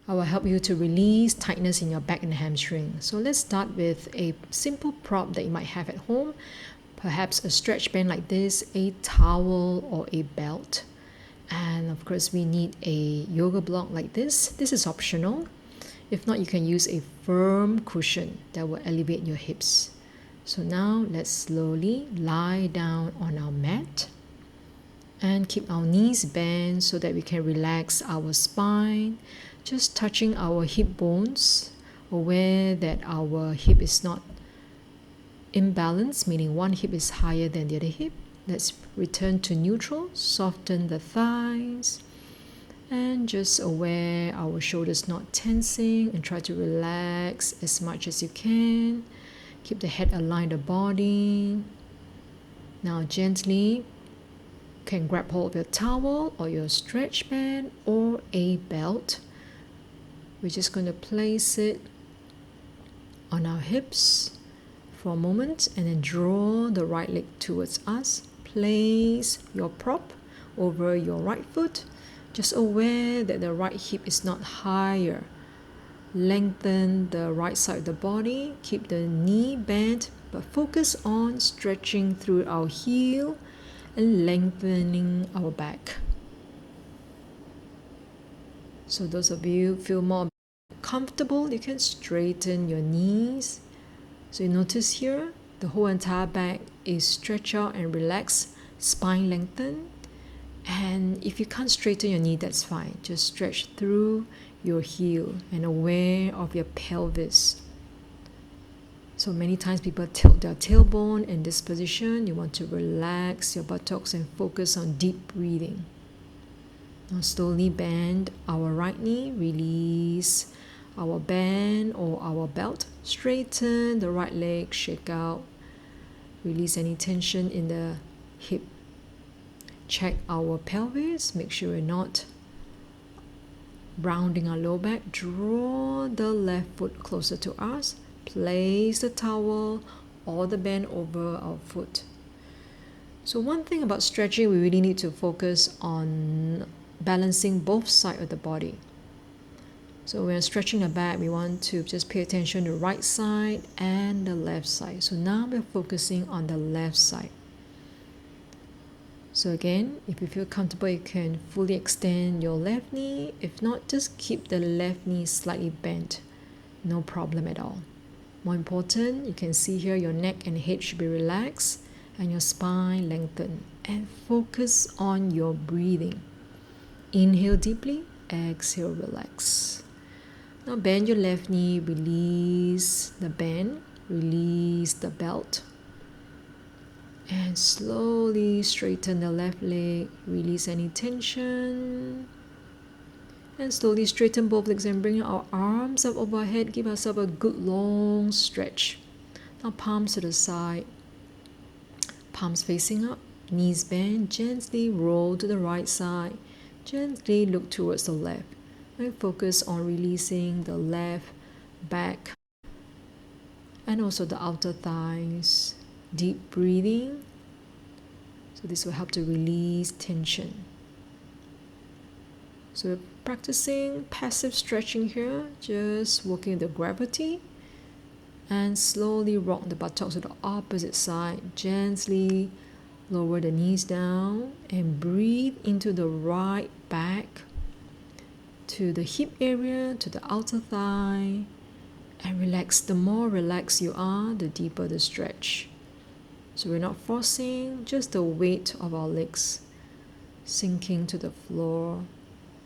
I will help you to release tightness in your back and hamstring. So let's start with a simple prop that you might have at home. Perhaps a stretch band like this, a towel or a belt. And of course we need a yoga block like this. This is optional. If not, you can use a firm cushion that will elevate your hips. So now let's slowly lie down on our mat and keep our knees bent so that we can relax our spine, just touching our hip bones, aware that our hip is not imbalanced, meaning one hip is higher than the other hip. Let's return to neutral, soften the thighs, and just aware our shoulders not tensing, and try to relax as much as you can. Keep the head aligned the body. Now gently can grab hold of your towel or your stretch band or a belt. We're just going to place it on our hips for a moment and then draw the right leg towards us. Place your prop over your right foot. Just aware that the right hip is not higher. Lengthen the right side of the body. Keep the knee bent, but focus on stretching through our heel and lengthening our back. So those of you feel more comfortable, you can straighten your knees. So you notice here, the whole entire back is stretched out and relaxed, spine lengthened. And if you can't straighten your knee, that's fine. Just stretch through your heel and aware of your pelvis. So many times people tilt their tailbone in this position. You want to relax your buttocks and focus on deep breathing. Now slowly bend our right knee, release our band or our belt. Straighten the right leg, shake out. Release any tension in the hip. Check our pelvis, make sure we're not rounding our low back. Draw the left foot closer to us. Place the towel or the band over our foot. So one thing about stretching, we really need to focus on balancing both sides of the body. So when stretching the back, we want to just pay attention to the right side and the left side. So now we're focusing on the left side. So again, if you feel comfortable, you can fully extend your left knee. If not, just keep the left knee slightly bent. No problem at all. More important, you can see here your neck and head should be relaxed and your spine lengthened. And focus on your breathing. Inhale deeply, exhale, relax. Now bend your left knee, release the band, release the belt. And slowly straighten the left leg, release any tension. And slowly straighten both legs and bring our arms up overhead. Give ourselves a good long stretch. Now palms to the side, palms facing up, knees bent, gently roll to the right side. Gently look towards the left. And focus on releasing the left back and also the outer thighs. Deep breathing. So this will help to release tension. So we're practicing passive stretching here, just working with the gravity. And slowly rock the buttocks to the opposite side. Gently lower the knees down and breathe into the right back, to the hip area, to the outer thigh. And relax. The more relaxed you are, the deeper the stretch. So we're not forcing, just the weight of our legs sinking to the floor.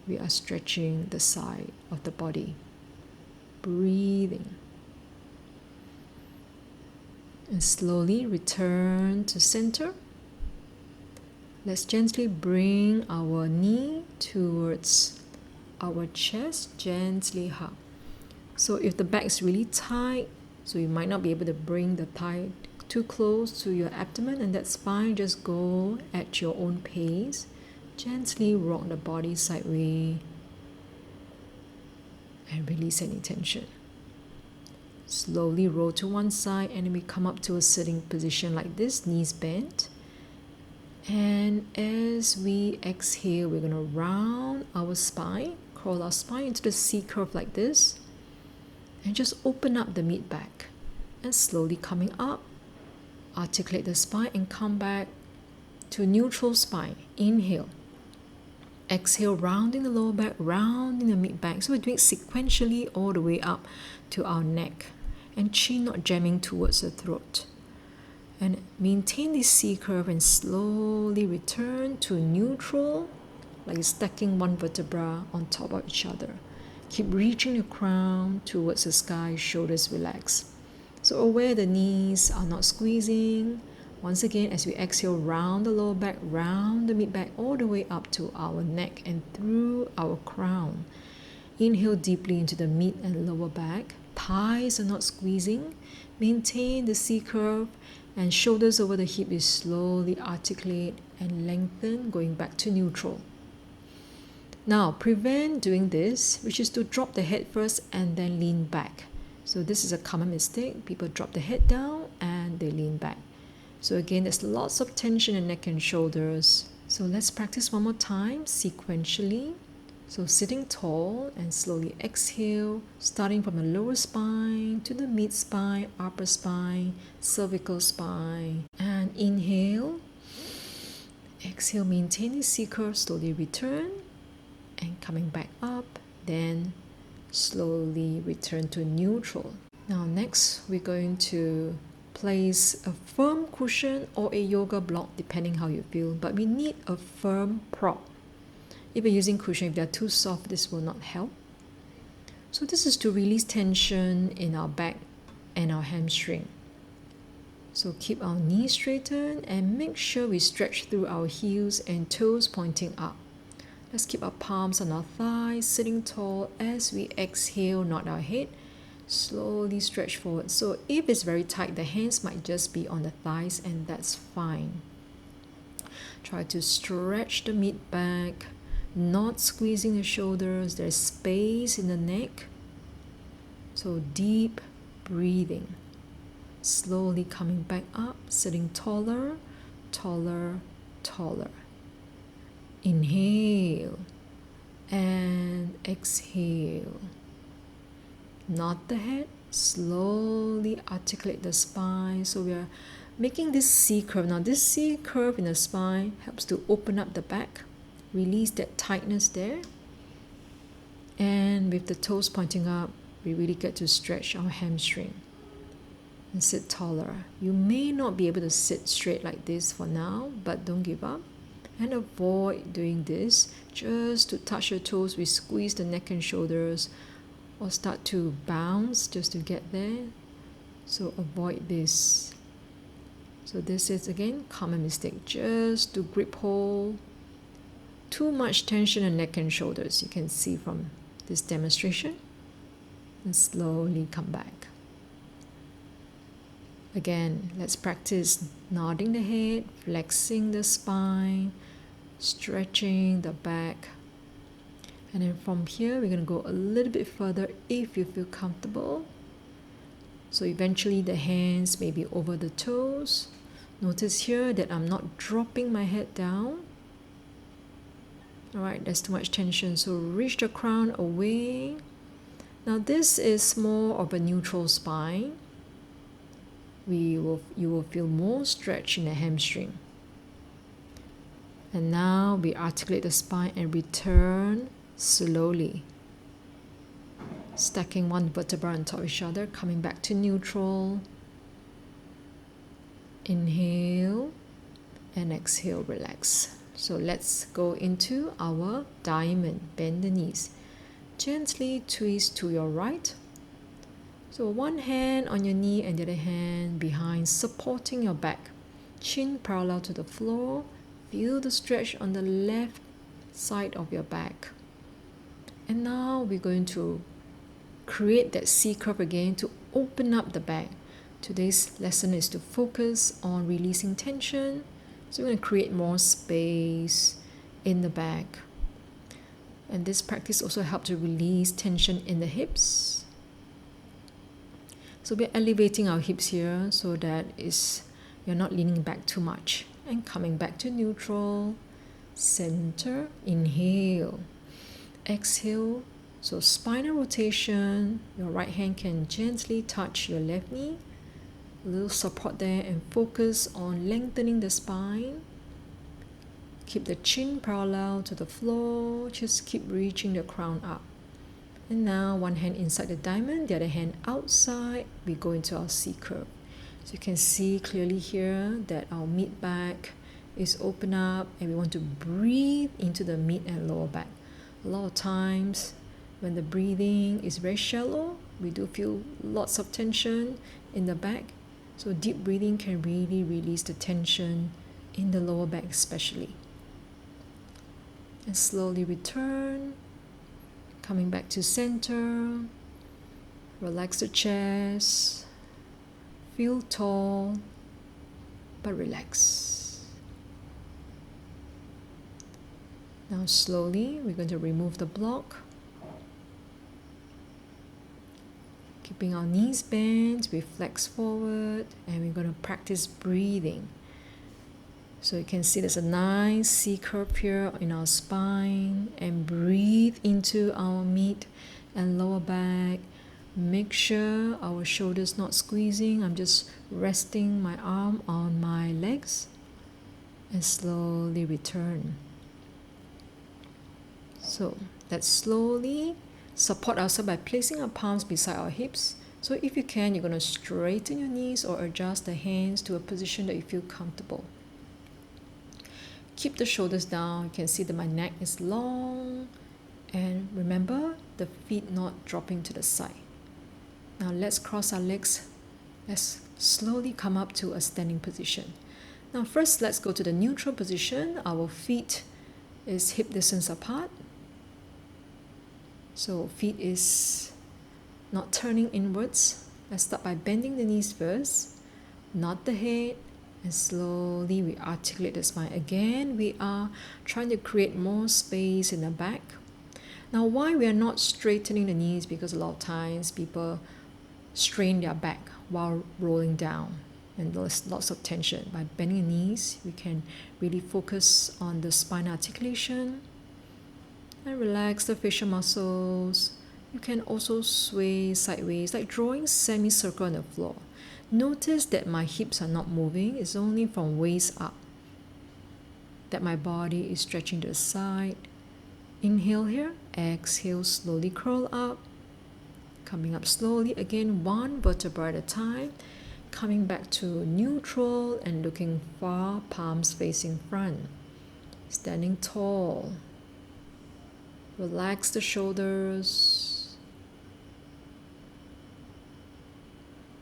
We are stretching the side of the body. Breathing. And slowly return to center. Let's gently bring our knee towards our chest. Gently hug. So if the back is really tight, so you might not be able to bring the thigh too close to your abdomen, and that's fine. Just go at your own pace. Gently rock the body sideways and release any tension. Slowly roll to one side and then we come up to a sitting position like this, knees bent. And as we exhale, we're going to round our spine, crawl our spine into the C curve like this. And just open up the mid back. And slowly coming up, articulate the spine and come back to neutral spine. Inhale. Exhale, rounding the lower back, rounding the mid back. So we're doing it sequentially all the way up to our neck. And chin not jamming towards the throat. And maintain this C curve and slowly return to neutral, like stacking one vertebra on top of each other. Keep reaching the crown towards the sky, shoulders relax. So aware the knees are not squeezing. Once again, as we exhale, round the lower back, round the mid back, all the way up to our neck and through our crown. Inhale deeply into the mid and lower back. Thighs are not squeezing. Maintain the C curve and shoulders over the hip is slowly articulate and lengthen, going back to neutral. Now, prevent doing this, which is to drop the head first and then lean back. So this is a common mistake. People drop the head down and they lean back. So again, there's lots of tension in neck and shoulders. So let's practice one more time sequentially. So sitting tall and slowly exhale, starting from the lower spine to the mid spine, upper spine, cervical spine. And inhale. Exhale, maintain the C curve, slowly return. And coming back up, then slowly return to neutral. Now next, we're going to place a firm cushion or a yoga block, depending how you feel. But we need a firm prop. If you're using cushion, if they're too soft, this will not help. So this is to release tension in our back and our hamstring. So keep our knees straightened and make sure we stretch through our heels and toes pointing up. Let's keep our palms on our thighs, sitting tall. As we exhale, nod our head, slowly stretch forward. So if it's very tight, the hands might just be on the thighs, and that's fine. Try to stretch the mid back, not squeezing the shoulders. There's space in the neck. So deep breathing. Slowly coming back up, sitting taller, taller, taller. Inhale and exhale. Nod the head, slowly articulate the spine. So we are making this C curve. Now this C curve in the spine helps to open up the back, release that tightness there. And with the toes pointing up, we really get to stretch our hamstring and sit taller. You may not be able to sit straight like this for now, but don't give up. And avoid doing this. Just to touch your toes, we squeeze the neck and shoulders or start to bounce just to get there. So avoid this. So this is again common mistake. Just to grip hold. Too much tension in neck and shoulders. You can see from this demonstration. And slowly come back. Again, let's practice nodding the head, flexing the spine, stretching the back. And then from here, we're going to go a little bit further if you feel comfortable. So eventually the hands may be over the toes. Notice here that I'm not dropping my head down. Alright, there's too much tension. So reach the crown away. Now this is more of a neutral spine. You will feel more stretch in the hamstring. And now we articulate the spine and return slowly. Stacking one vertebra on top of each other, coming back to neutral. Inhale and exhale, relax. So let's go into our diamond. Bend the knees. Gently twist to your right. So one hand on your knee and the other hand behind, supporting your back. Chin parallel to the floor. Feel the stretch on the left side of your back. And now we're going to create that C curve again to open up the back. Today's lesson is to focus on releasing tension. So we're going to create more space in the back. And this practice also helps to release tension in the hips. So we're elevating our hips here so that you're not leaning back too much. And coming back to neutral, center, inhale. exhale. So spinal rotation, your right hand can gently touch your left knee. A little support there and focus on lengthening the spine. Keep the chin parallel to the floor. Just keep reaching the crown up. And now one hand inside the diamond, the other hand outside. We go into our C curve. So you can see clearly here that our mid back is open up and we want to breathe into the mid and lower back. A lot of times when the breathing is very shallow, we do feel lots of tension in the back. So deep breathing can really release the tension in the lower back especially. And slowly return, coming back to center. Relax the chest. Feel tall, but relax. Now slowly, we're going to remove the block. Keeping our knees bent, we flex forward, and we're going to practice breathing. So you can see there's a nice C curve here in our spine, and breathe into our mid and lower back. Make sure our shoulders not squeezing. I'm just resting my arm on my legs and slowly return. So let's slowly support ourselves by placing our palms beside our hips. So if you can, you're going to straighten your knees or adjust the hands to a position that you feel comfortable. Keep the shoulders down. You can see that my neck is long. And remember, the feet not dropping to the side. Now let's cross our legs. Let's slowly come up to a standing position. Now first, let's go to the neutral position. Our feet is hip distance apart. So feet is not turning inwards. Let's start by bending the knees first. Nod the head. And slowly we articulate the spine. Again, we are trying to create more space in the back. Now why we are not straightening the knees? Because a lot of times people strain their back while rolling down and there's lots of tension. By bending the knees, we can really focus on the spine articulation and relax the facial muscles. You can also sway sideways, like drawing semicircle on the floor. Notice that my hips are not moving. It's only from waist up that my body is stretching to the side. Inhale here, exhale, slowly curl up. Coming up slowly, again, one vertebra at a time. Coming back to neutral and looking far, palms facing front. Standing tall. Relax the shoulders.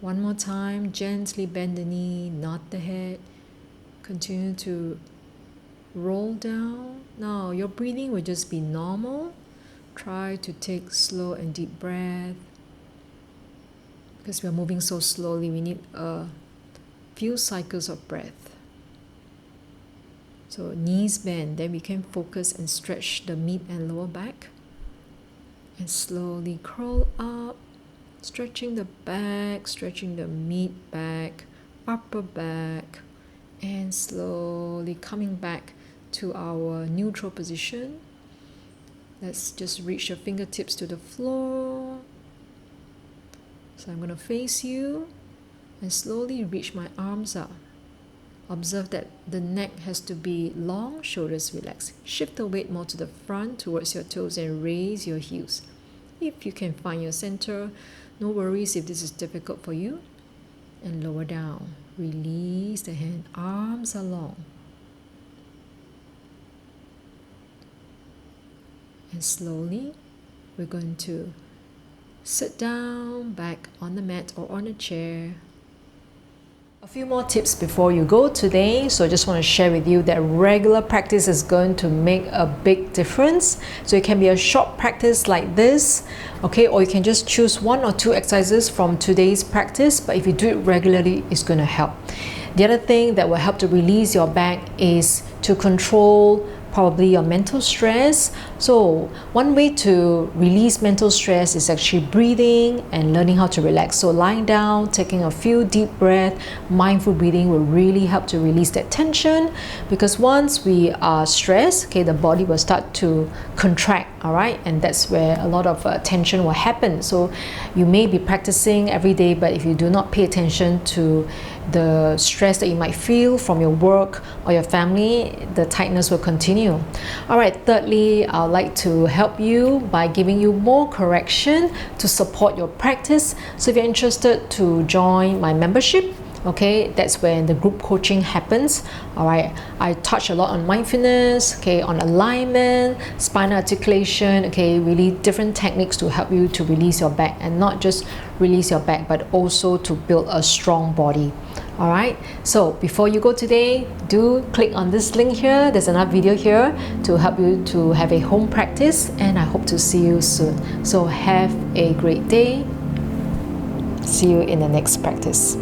One more time, gently bend the knee, nod the head. Continue to roll down. Now, your breathing will just be normal. Try to take slow and deep breath. Because we are moving so slowly, we need a few cycles of breath. So knees bend, then we can focus and stretch the mid and lower back. And slowly curl up, stretching the back, stretching the mid back, upper back, and slowly coming back to our neutral position. Let's just reach your fingertips to the floor. So I'm going to face you and slowly reach my arms up. Observe that the neck has to be long, shoulders relaxed. Shift the weight more to the front towards your toes and raise your heels. If you can find your center, no worries if this is difficult for you. And lower down. Release the hand, arms are long. And slowly, we're going to sit down, back on the mat or on a chair. A few more tips before you go today. So I just want to share with you that regular practice is going to make a big difference. So it can be a short practice like this, okay, or you can just choose one or two exercises from today's practice, but if you do it regularly, it's going to help. The other thing that will help to release your back is to control probably your mental stress. So one way to release mental stress is actually breathing and learning how to relax. So lying down, taking a few deep breaths, mindful breathing will really help to release that tension, because once we are stressed, okay, the body will start to contract, all right, and that's where a lot of tension will happen. So you may be practicing every day, but if you do not pay attention to the stress that you might feel from your work or your family, the tightness will continue. All right, thirdly, I'd like to help you by giving you more correction to support your practice. So if you're interested to join my membership, okay, that's when the group coaching happens. All right, I touch a lot on mindfulness, okay, on alignment, spinal articulation, okay, really different techniques to help you to release your back, and not just release your back, but also to build a strong body. All right, so before you go today, do click on this link here. There's another video here to help you to have a home practice, and I hope to see you soon. So have a great day. See you in the next practice.